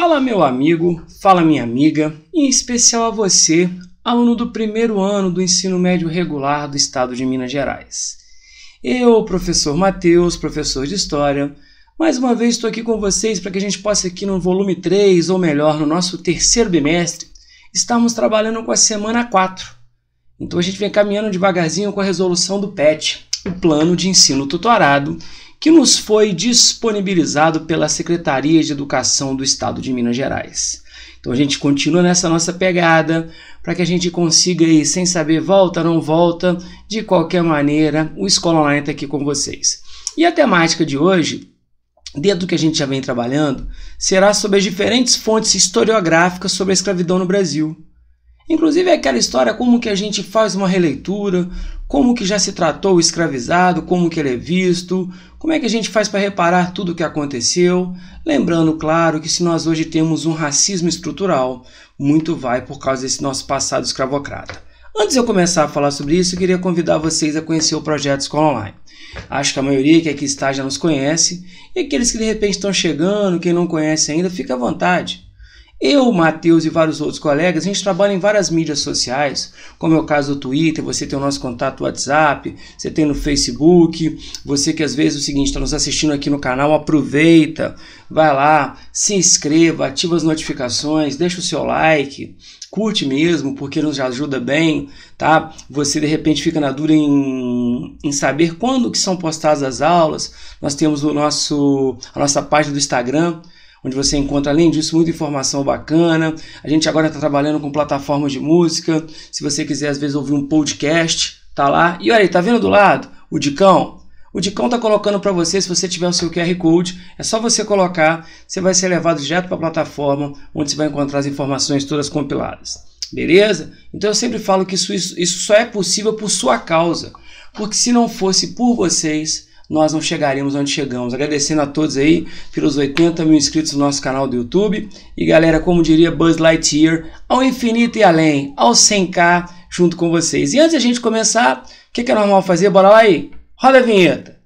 Fala meu amigo, fala minha amiga, em especial a você, aluno do primeiro ano do ensino médio regular do estado de Minas Gerais. Eu, professor Matheus, professor de História, mais uma vez estou aqui com vocês para que a gente possa aqui no volume 3, ou melhor, no nosso terceiro bimestre, estarmos trabalhando com a semana 4. Então a gente vem caminhando devagarzinho com a resolução do PET, o Plano de Ensino Tutorado, que nos foi disponibilizado pela Secretaria de Educação do Estado de Minas Gerais. Então a gente continua nessa nossa pegada para que a gente consiga ir sem saber volta, não volta, de qualquer maneira, o Escola Online está aqui com vocês. E a temática de hoje, dentro do que a gente já vem trabalhando, será sobre as diferentes fontes historiográficas sobre a escravidão no Brasil. Inclusive aquela história como que a gente faz uma releitura, como que já se tratou o escravizado, como que ele é visto, como é que a gente faz para reparar tudo o que aconteceu, lembrando, claro, que se nós hoje temos um racismo estrutural, muito vai por causa desse nosso passado escravocrata. Antes de eu começar a falar sobre isso, eu queria convidar vocês a conhecer o projeto Escola Online. Acho que a maioria que aqui está já nos conhece, e aqueles que de repente estão chegando, quem não conhece ainda, fica à vontade. Eu, Matheus e vários outros colegas, a gente trabalha em várias mídias sociais, como é o caso do Twitter, você tem o nosso contato WhatsApp, você tem no Facebook, você que às vezes é o seguinte, está nos assistindo aqui no canal, aproveita, vai lá, se inscreva, ativa as notificações, deixa o seu like, curte mesmo, porque nos ajuda bem, tá? Você de repente fica na dúvida em saber quando que são postadas as aulas, nós temos a nossa página do Instagram, onde você encontra, além disso, muita informação bacana. A gente agora está trabalhando com plataformas de música. Se você quiser, às vezes, ouvir um podcast, tá lá. E olha aí, tá vendo do lado? O Dicão? O Dicão tá colocando para você, se você tiver o seu QR Code, é só você colocar, você vai ser levado direto para a plataforma, onde você vai encontrar as informações todas compiladas. Beleza? Então eu sempre falo que isso só é possível por sua causa, porque se não fosse por vocês, nós não chegaríamos onde chegamos. Agradecendo a todos aí pelos 80 mil inscritos no nosso canal do YouTube. E galera, como diria Buzz Lightyear, ao infinito e além, ao 100k junto com vocês. E antes de a gente começar, o que é normal fazer? Bora lá aí? Roda a vinheta!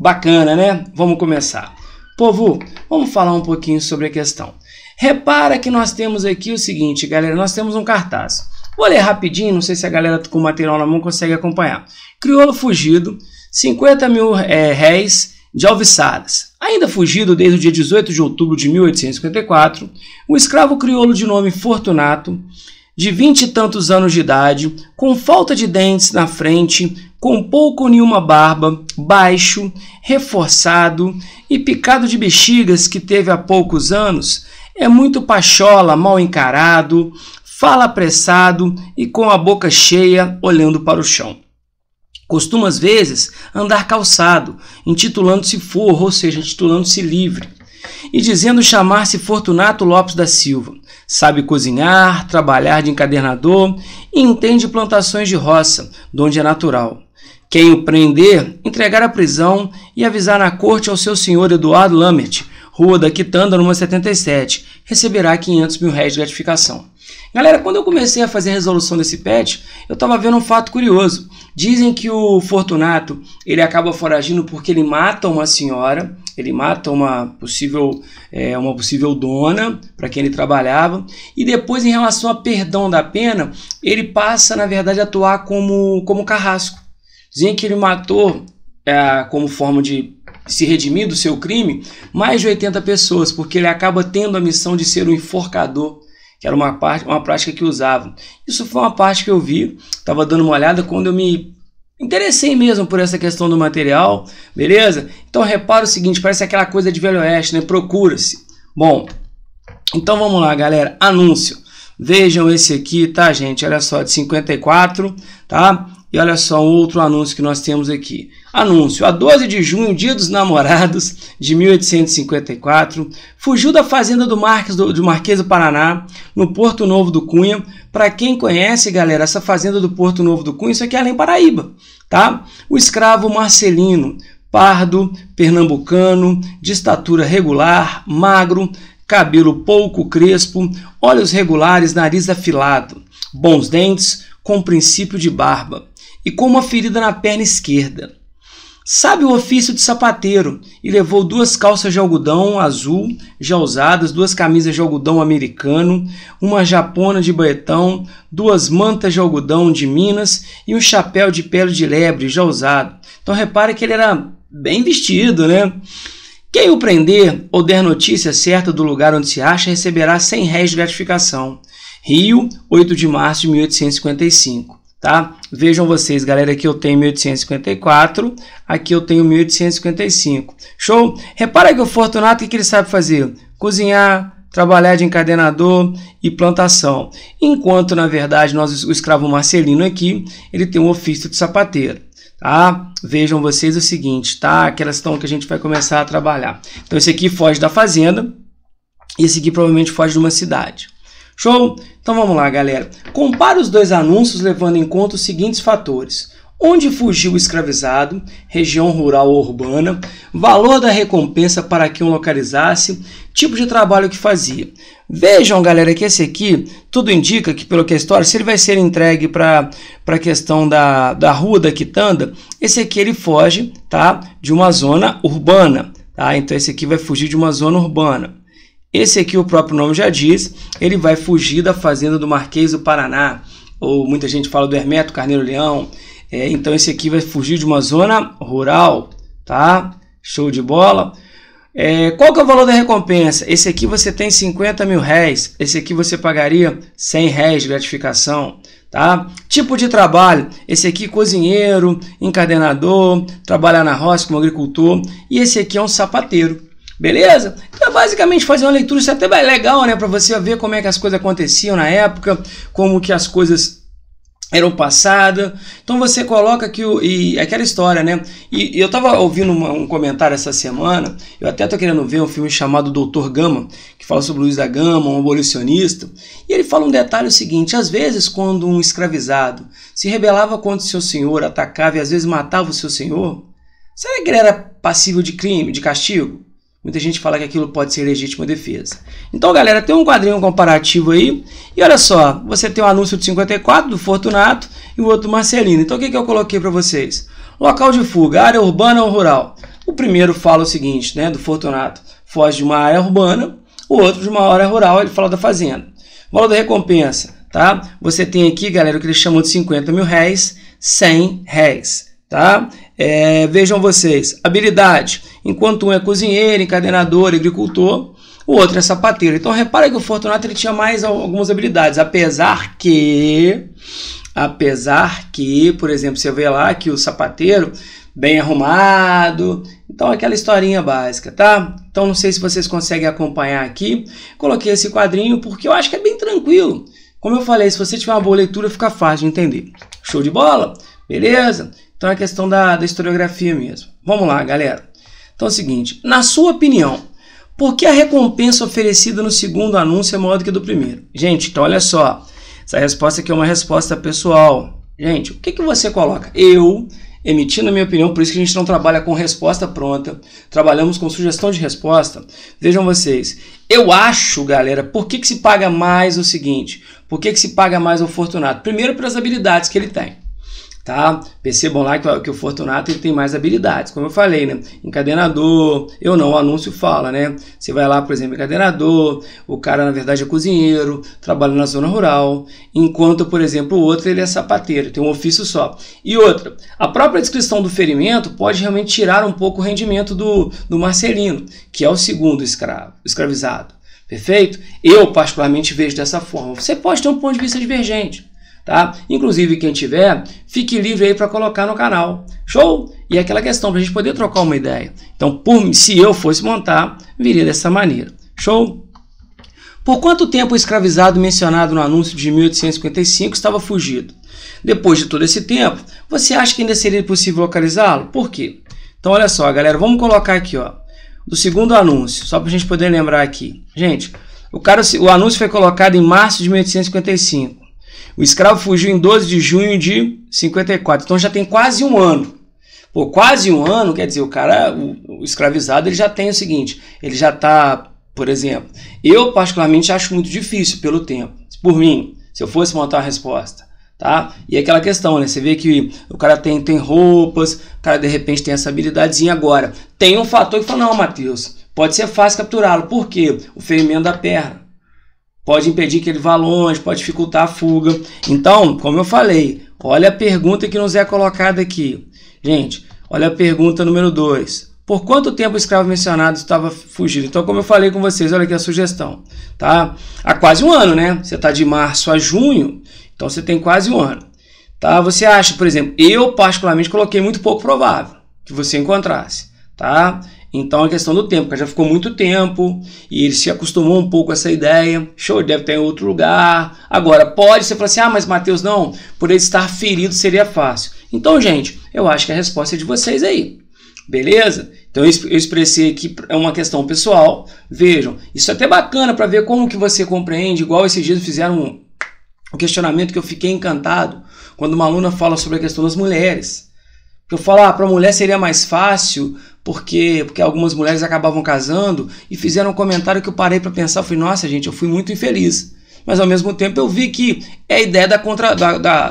Bacana, né? Vamos começar. Povo, vamos falar um pouquinho sobre a questão. Repara que nós temos aqui o seguinte, galera, nós temos um cartaz. Vou ler rapidinho, não sei se a galera com o material na mão consegue acompanhar. Crioulo fugido, 50 mil réis de alviçadas. Ainda fugido desde o dia 18 de outubro de 1854, o escravo crioulo de nome Fortunato, de 20 e tantos anos de idade, com falta de dentes na frente, com pouco ou nenhuma barba, baixo, reforçado e picado de bexigas que teve há poucos anos, é muito pachola, mal encarado, fala apressado e com a boca cheia, olhando para o chão. Costuma às vezes andar calçado, intitulando-se forro, ou seja, intitulando-se livre, e dizendo chamar-se Fortunato Lopes da Silva. Sabe cozinhar, trabalhar de encadernador e entende plantações de roça, donde é natural. Quem o prender, entregar à prisão e avisar na corte ao seu senhor Eduardo Lamert, Rua da Quitanda, número 77, receberá 500 mil réis de gratificação. Galera, quando eu comecei a fazer a resolução desse PET, eu estava vendo um fato curioso. Dizem que o Fortunato, ele acaba foragindo porque ele mata uma senhora, ele mata uma possível dona para quem ele trabalhava, e depois, em relação a perdão da pena, ele passa, na verdade, a atuar como carrasco. Dizem que ele matou, como forma de se redimir do seu crime, mais de 80 pessoas, porque ele acaba tendo a missão de ser um enforcador, que era uma prática que usava. Isso foi uma parte que eu vi, estava dando uma olhada quando eu me interessei mesmo por essa questão do material, beleza? Então repara o seguinte, parece aquela coisa de Velho Oeste, né? Procura-se. Bom, então vamos lá, galera. Anúncio. Vejam esse aqui, tá, gente? Olha só, de 54, tá? E olha só um outro anúncio que nós temos aqui. Anúncio. A 12 de junho, Dia dos Namorados, de 1854, fugiu da fazenda do Marquês do Paraná, no Porto Novo do Cunha. Para quem conhece, galera, essa fazenda do Porto Novo do Cunha, isso aqui é lá em Paraíba, tá? O escravo Marcelino, pardo, pernambucano, de estatura regular, magro, cabelo pouco crespo, olhos regulares, nariz afilado, bons dentes, com princípio de barba, e com uma ferida na perna esquerda. Sabe o ofício de sapateiro e levou 2 calças de algodão azul já usadas, 2 camisas de algodão americano, uma japona de baetão, 2 mantas de algodão de Minas e um chapéu de pele de lebre já usado. Então repare que ele era bem vestido, né? Quem o prender ou der notícia certa do lugar onde se acha receberá R$100 de gratificação. Rio, 8 de março de 1855. Tá? Vejam vocês, galera, aqui eu tenho 1854, aqui eu tenho 1855. Show? Repara que o Fortunato, o que ele sabe fazer? Cozinhar, trabalhar de encadenador e plantação. Enquanto, na verdade, o escravo Marcelino aqui, ele tem um ofício de sapateiro. Tá? Vejam vocês o seguinte, tá? Aquela questão que a gente vai começar a trabalhar. Então, esse aqui foge da fazenda e esse aqui provavelmente foge de uma cidade. Show? Então vamos lá, galera. Compare os 2 anúncios levando em conta os seguintes fatores. Onde fugiu o escravizado, região rural ou urbana, valor da recompensa para quem o localizasse, tipo de trabalho que fazia. Vejam, galera, que esse aqui, tudo indica que, pelo que a história, se ele vai ser entregue para a questão da rua da quitanda, esse aqui ele foge, tá, de uma zona urbana. Tá? Então esse aqui vai fugir de uma zona urbana. Esse aqui, o próprio nome já diz, ele vai fugir da fazenda do Marquês do Paraná, ou muita gente fala do Hermeto Carneiro Leão. Então esse aqui vai fugir de uma zona rural, tá? Show de bola. Qual que é o valor da recompensa? Esse aqui você tem R$50 mil, esse aqui você pagaria R$100 de gratificação, tá? Tipo de trabalho, esse aqui cozinheiro, encadenador, trabalhar na roça como agricultor, e esse aqui é um sapateiro. Beleza? Então é basicamente fazer uma leitura, isso é até bem legal, né? Para você ver como é que as coisas aconteciam na época, como que as coisas eram passadas. Então você coloca aqui, e aquela história, né? E eu estava ouvindo um comentário essa semana, eu até estou querendo ver um filme chamado Doutor Gama, que fala sobre Luiz da Gama, um abolicionista, e ele fala um detalhe o seguinte: às vezes quando um escravizado se rebelava contra o seu senhor, atacava e às vezes matava o seu senhor, será que ele era passível de crime, de castigo? Muita gente fala que aquilo pode ser legítima defesa. Então, galera, tem um quadrinho comparativo aí. E olha só, você tem o anúncio de 54 do Fortunato e o outro do Marcelino. Então, o que eu coloquei para vocês? Local de fuga, área urbana ou rural? O primeiro fala o seguinte, né, do Fortunato. Foge de uma área urbana, o outro de uma área rural, ele fala da fazenda. Valor da recompensa, tá? Você tem aqui, galera, o que eles chamam de R$50 mil, R$100, tá? Vejam vocês, habilidade, enquanto um é cozinheiro, encadenador, agricultor, o outro é sapateiro. Então repara que o Fortunato ele tinha mais algumas habilidades, apesar que, por exemplo, você vê lá que o sapateiro, bem arrumado, então aquela historinha básica, tá? Então não sei se vocês conseguem acompanhar aqui, coloquei esse quadrinho porque eu acho que é bem tranquilo. Como eu falei, se você tiver uma boa leitura, fica fácil de entender. Show de bola? Beleza? Então é questão da historiografia mesmo. Vamos lá, galera. Então é o seguinte, na sua opinião, por que a recompensa oferecida no segundo anúncio é maior do que do primeiro? Gente, então olha só, essa resposta aqui é uma resposta pessoal. Gente, o que você coloca? Eu, emitindo a minha opinião, por isso que a gente não trabalha com resposta pronta, trabalhamos com sugestão de resposta. Vejam vocês, eu acho, galera, por que se paga mais o seguinte? Por que se paga mais o Fortunato? Primeiro, pelas habilidades que ele tem. Tá? Percebam lá que o Fortunato ele tem mais habilidades, como eu falei, né? Encadenador, o anúncio fala, né? Você vai lá, por exemplo, encadenador, o cara na verdade é cozinheiro, trabalha na zona rural, enquanto, por exemplo, o outro ele é sapateiro, tem um ofício só. E outra, a própria descrição do ferimento pode realmente tirar um pouco o rendimento do Marcelino, que é o segundo escravizado. Perfeito? Eu particularmente vejo dessa forma. Você pode ter um ponto de vista divergente. Tá? Inclusive, quem tiver, fique livre aí para colocar no canal. Show? E é aquela questão para a gente poder trocar uma ideia. Então, se eu fosse montar, viria dessa maneira. Show? Por quanto tempo o escravizado mencionado no anúncio de 1855 estava fugido? Depois de todo esse tempo, você acha que ainda seria possível localizá-lo? Por quê? Então, olha só, galera, vamos colocar aqui, ó, do segundo anúncio, só para a gente poder lembrar aqui. Gente, o anúncio foi colocado em março de 1855. O escravo fugiu em 12 de junho de 54, então já tem quase um ano. Pô, quase um ano, quer dizer, o cara, o escravizado, ele já tem o seguinte, ele já está, por exemplo, eu particularmente acho muito difícil pelo tempo. Por mim, se eu fosse montar uma resposta, tá? E aquela questão, né? Você vê que o cara tem roupas, o cara de repente tem essa habilidadezinha. Agora, tem um fator que fala, não, Matheus, pode ser fácil capturá-lo. Por quê? O ferimento da perna pode impedir que ele vá longe, pode dificultar a fuga. Então, como eu falei, olha a pergunta que nos é colocada aqui. Gente, olha a pergunta número 2. Por quanto tempo o escravo mencionado estava fugido? Então, como eu falei com vocês, olha aqui a sugestão. Tá? Há quase um ano, né? Você está de março a junho, então você tem quase um ano. Tá? Você acha, por exemplo, eu particularmente coloquei muito pouco provável que você encontrasse. Tá? Então, a questão do tempo, porque já ficou muito tempo e ele se acostumou um pouco com essa ideia. Show, deve estar em outro lugar. Agora, pode ser falar assim, mas Matheus, não, por ele estar ferido seria fácil. Então, gente, eu acho que a resposta é de vocês aí. Beleza? Então, eu expressei aqui, é uma questão pessoal. Vejam, isso é até bacana para ver como que você compreende, igual esses dias fizeram um questionamento que eu fiquei encantado, quando uma aluna fala sobre a questão das mulheres. Eu falo, para a mulher seria mais fácil, porque algumas mulheres acabavam casando, e fizeram um comentário que eu parei para pensar, eu falei, nossa gente, eu fui muito infeliz. Mas ao mesmo tempo eu vi que é a ideia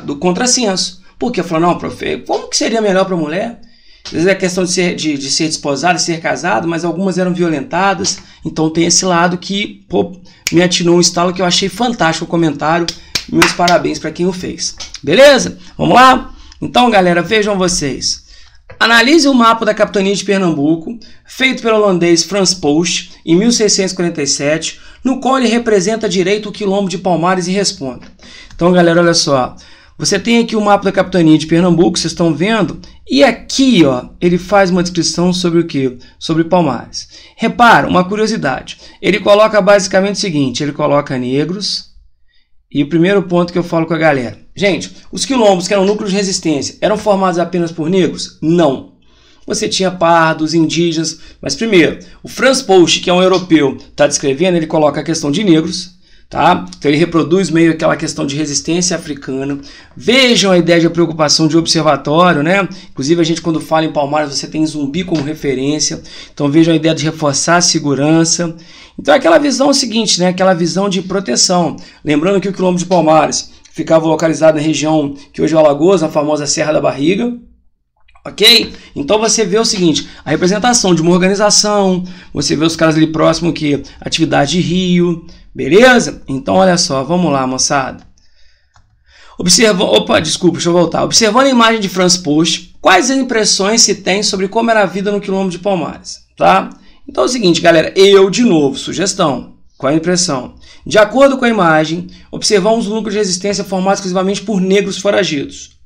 do contrassenso. Porque eu falo, não, profe, como que seria melhor para a mulher? Às vezes é questão de ser desposada, de ser casado, mas algumas eram violentadas, então tem esse lado que me atinou um estalo que eu achei fantástico o comentário. Meus parabéns para quem o fez. Beleza? Vamos lá? Então, galera, vejam vocês. Analise o mapa da capitania de Pernambuco, feito pelo holandês Frans Post, em 1647, no qual ele representa direito o quilombo de Palmares e responda. Então, galera, olha só. Você tem aqui o mapa da capitania de Pernambuco, vocês estão vendo? E aqui, ó, ele faz uma descrição sobre o quê? Sobre Palmares. Repara, uma curiosidade. Ele coloca basicamente o seguinte, ele coloca negros. E o primeiro ponto que eu falo com a galera. Gente, os quilombos, que eram núcleos de resistência, eram formados apenas por negros? Não. Você tinha pardos, indígenas, mas primeiro, o Frans Post, que é um europeu, está descrevendo, ele coloca a questão de negros, tá? Então ele reproduz meio aquela questão de resistência africana. Vejam a ideia de preocupação de observatório, né? Inclusive a gente quando fala em Palmares, você tem Zumbi como referência. Então vejam a ideia de reforçar a segurança. Então aquela visão é o seguinte, né? Aquela visão de proteção. Lembrando que o quilombo de Palmares ficava localizado na região que hoje é o Alagoas, a famosa Serra da Barriga. Ok? Então você vê o seguinte, a representação de uma organização, você vê os caras ali próximo que atividade de rio, beleza? Então olha só, vamos lá, moçada. Deixa eu voltar. Observando a imagem de Frans Post, quais as impressões se tem sobre como era a vida no quilombo de Palmares, tá? Então é o seguinte, galera, de novo, sugestão. Qual é a impressão? De acordo com a imagem, observamos um núcleo de resistência formado exclusivamente por negros foragidos.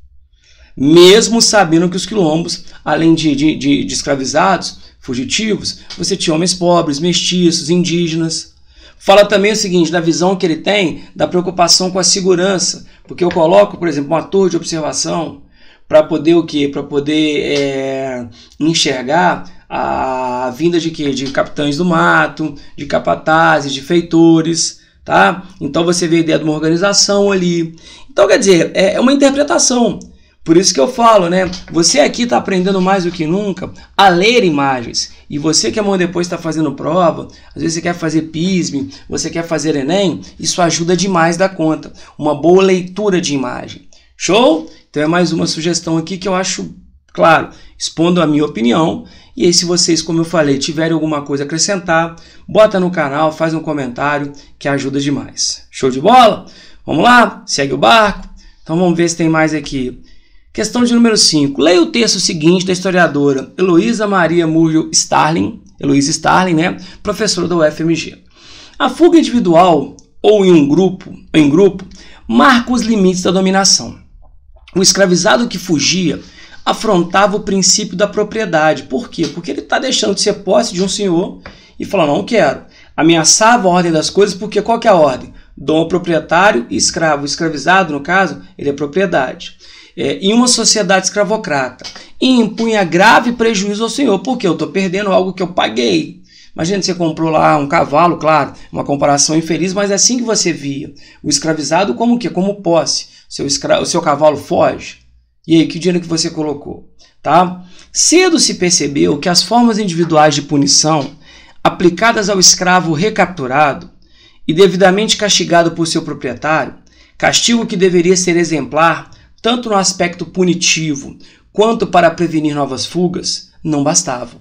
Mesmo sabendo que os quilombos, além de escravizados, fugitivos, você tinha homens pobres, mestiços, indígenas. Fala também o seguinte, da visão que ele tem, da preocupação com a segurança, porque eu coloco, por exemplo, uma torre de observação para poder o quê? Para poder enxergar a vinda de quê? De capitães do mato, de capatazes, de feitores, tá? Então você vê a ideia de uma organização ali. Então, quer dizer, é uma interpretação. Por isso que eu falo, né? Você aqui está aprendendo mais do que nunca a ler imagens. E você que amanhã depois está fazendo prova, às vezes você quer fazer PISM, você quer fazer Enem, isso ajuda demais da conta. Uma boa leitura de imagem. Show? Então é mais uma sugestão aqui que eu acho, claro, expondo a minha opinião. E aí se vocês, como eu falei, tiverem alguma coisa a acrescentar, bota no canal, faz um comentário que ajuda demais. Show de bola? Vamos lá? Segue o barco? Então vamos ver se tem mais aqui. Questão de número 5. Leia o texto seguinte da historiadora Heloísa Maria Murgel Starling, Heloísa Starling, né? Professora da UFMG. A fuga individual ou em grupo, marca os limites da dominação. O escravizado que fugia afrontava o princípio da propriedade. Por quê? Porque ele está deixando de ser posse de um senhor e falando, não quero. Ameaçava a ordem das coisas, porque qual que é a ordem? Dom proprietário e escravo. O escravizado, no caso, ele é propriedade. Em uma sociedade escravocrata, e impunha grave prejuízo ao senhor, porque eu estou perdendo algo que eu paguei. Imagina, você comprou lá um cavalo, claro, uma comparação infeliz, mas é assim que você via. O escravizado como o quê? Como posse. O seu cavalo foge. E aí, que dinheiro que você colocou? tá? Cedo se percebeu que as formas individuais de punição aplicadas ao escravo recapturado e devidamente castigado por seu proprietário, castigo que deveria ser exemplar tanto no aspecto punitivo quanto para prevenir novas fugas, não bastavam.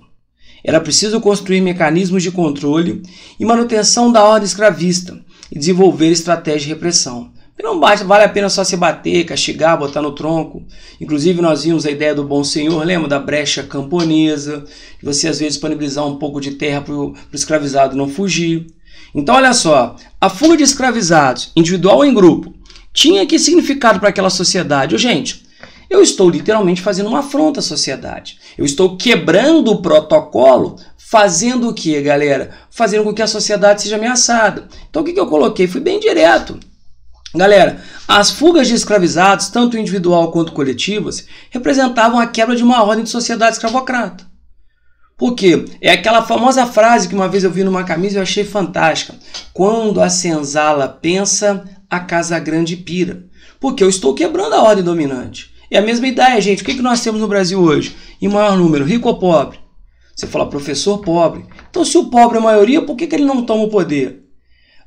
Era preciso construir mecanismos de controle e manutenção da ordem escravista e desenvolver estratégia de repressão. Não vale a pena só se bater, castigar, botar no tronco. Inclusive nós vimos a ideia do bom senhor, lembra da brecha camponesa, de você às vezes disponibilizar um pouco de terra para o escravizado não fugir. Então olha só, a fuga de escravizados, individual ou em grupo, tinha que significado para aquela sociedade? Gente, eu estou literalmente fazendo uma afronta à sociedade. Eu estou quebrando o protocolo, fazendo o que, galera? Fazendo com que a sociedade seja ameaçada. Então o que eu coloquei? Fui bem direto. Galera, as fugas de escravizados, tanto individual quanto coletivas, representavam a quebra de uma ordem de sociedade escravocrata. Por quê? É aquela famosa frase que uma vez eu vi numa camisa e eu achei fantástica. Quando a senzala pensa, a casa grande pira. Porque eu estou quebrando a ordem dominante. É a mesma ideia, gente. O que nós temos no Brasil hoje? Em maior número, rico ou pobre? Você fala professor pobre. Então se o pobre é a maioria, por que ele não toma o poder?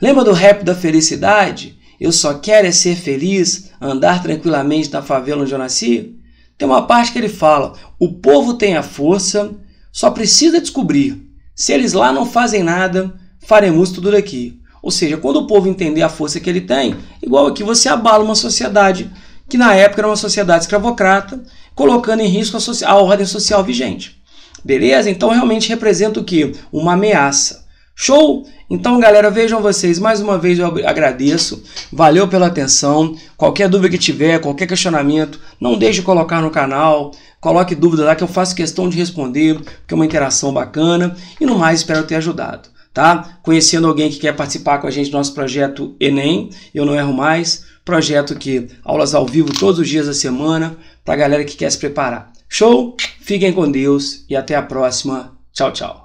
Lembra do rap da felicidade? Eu só quero é ser feliz, andar tranquilamente na favela onde eu nasci? Tem uma parte que ele fala, o povo tem a força, só precisa descobrir. Se eles lá não fazem nada, faremos tudo daqui. Ou seja, quando o povo entender a força que ele tem, igual aqui você abala uma sociedade que na época era uma sociedade escravocrata, colocando em risco a ordem social vigente. Beleza? Então realmente representa o quê? Uma ameaça. Show? Então, galera, vejam vocês, mais uma vez eu agradeço, valeu pela atenção, qualquer dúvida que tiver, qualquer questionamento, não deixe de colocar no canal, coloque dúvida lá que eu faço questão de responder, porque é uma interação bacana, e no mais espero ter ajudado, tá? Conhecendo alguém que quer participar com a gente do nosso projeto Enem, Eu Não Erro Mais, projeto que aulas ao vivo todos os dias da semana, pra galera que quer se preparar. Show? Fiquem com Deus e até a próxima. Tchau, tchau.